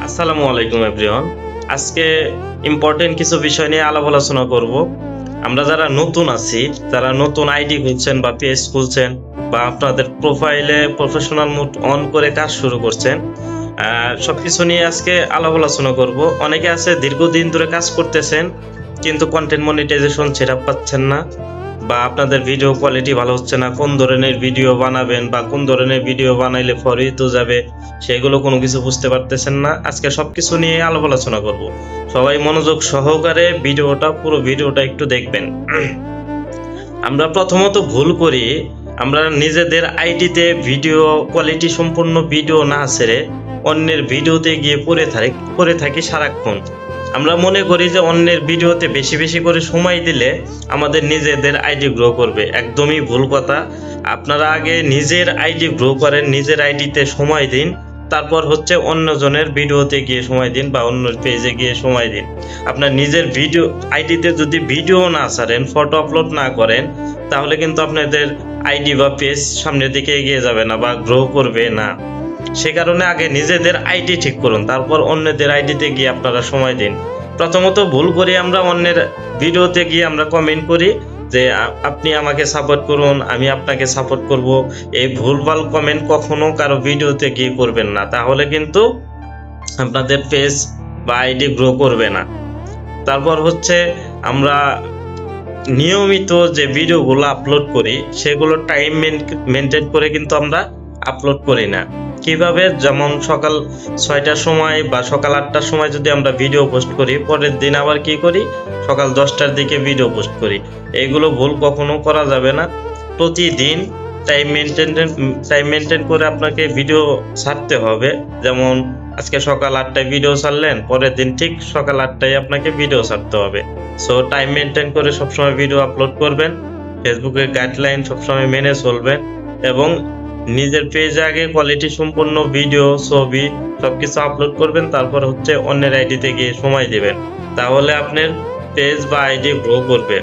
আসসালামু আলাইকুম এভরিওয়ান। আজকে ইম্পর্টেন্ট কিছু বিষয় নিয়ে আলাপ আলোচনা করব। আমরা যারা নতুন আছি, যারা নতুন আইডি খুলছেন বা পেজ খুলছেন বা আপনাদের প্রোফাইলে প্রফেশনাল মোড অন করে কাজ শুরু করছেন, সবকিছু নিয়ে আজকে আলাপ আলোচনা করব। অনেকে আছে দীর্ঘদিন ধরে কাজ করতেছেন কিন্তু কন্টেন্ট মনিটাইজেশন সেটআপ পাচ্ছেন না, বা আপনাদের ভিডিও কোয়ালিটি ভালো হচ্ছে না, কোন ধরনের ভিডিও বানাবেন বা কোন ধরনের ভিডিও বানাইলে ফরিত যাবে সেগুলো কোনো কিছু বুঝতে পারতেছেন না। আজকে সবকিছু নিয়ে আলাপ আলোচনা করব। সবাই মনোযোগ সহকারে পুরো ভিডিওটা একটু দেখবেন। আমরা প্রথমত ভুল করি, আমরা নিজেদের আইডিতে ভিডিও কোয়ালিটি সম্পূর্ণ ভিডিও না ছেড়ে অন্যের ভিডিওতে গিয়ে পড়ে থাকি সারাক্ষণ। আমরা মনে করি যে অন্যের ভিডিওতে বেশি বেশি করে সময় দিলে আমাদের নিজেদের আইডি গ্রো করবে। একদমই ভুল কথা। আপনারা আগে নিজের আইডি গ্রো করেন, নিজের আইডিতে সময় দিন, তারপর হচ্ছে অন্যজনের ভিডিওতে গিয়ে সময় দিন বা অন্য পেজে গিয়ে সময় দিন। আপনার নিজের ভিডিও আইডিতে যদি ভিডিও না ছাড়েন, ফটো আপলোড না করেন, তাহলে কিন্তু আপনাদের আইডি বা পেজ সামনের দিকে এগিয়ে যাবে না বা গ্রো করবে না। সে কারণে আগে নিজেদের আইডি ঠিক করুন, তারপর অন্যদের আইডিতে গিয়ে আপনারা সময় দিন। প্রথমত ভুল করি আমরা অন্যের ভিডিওতে গিয়ে আমরা কমেন্ট করি যে আপনি আমাকে সাপোর্ট করুন, আমি আপনাকে সাপোর্ট করব। এই ভুলভাল কমেন্ট কখনো কারো ভিডিওতে গিয়ে করবেন না, তাহলে কিন্তু আপনাদের পেজ বা আইডি গ্রো করবে না। তারপর হচ্ছে আমরা নিয়মিত যে ভিডিওগুলো আপলোড করি সেগুলো টাইম মেনটেন করে কিন্তু আমরা আপলোড করি না। কিভাবে? যেমন সকাল 6টার সময় বা সকাল 8টার সময় যদি আমরা ভিডিও পোস্ট করি, পরের দিন আবার কি করি, সকাল 10টার দিকে ভিডিও পোস্ট করি। এইগুলো ভুল কখনো করা যাবে না। প্রতিদিন টাইম মেনটেন করে আপনাকে ভিডিও ছাড়তে হবে। যেমন আজকে সকাল 8টায় ভিডিও ছাড়লেন, পরের দিন ঠিক সকাল 8টায় আপনাকে ভিডিও ছাড়তে হবে। সো টাইম মেনটেন করে সবসময় ভিডিও আপলোড করবেন, ফেসবুকের গাইডলাইন সবসময় মেনে চলবেন এবং নিজের পেজে আগে কোয়ালিটি সম্পন্ন ভিডিও, ছবি সবকিছু আপলোড করবেন, তারপর হচ্ছে অন্যের আইডিতে গিয়ে সময় দিবেন। তাহলে আপনার পেজ বা আইডি গ্রো করবে।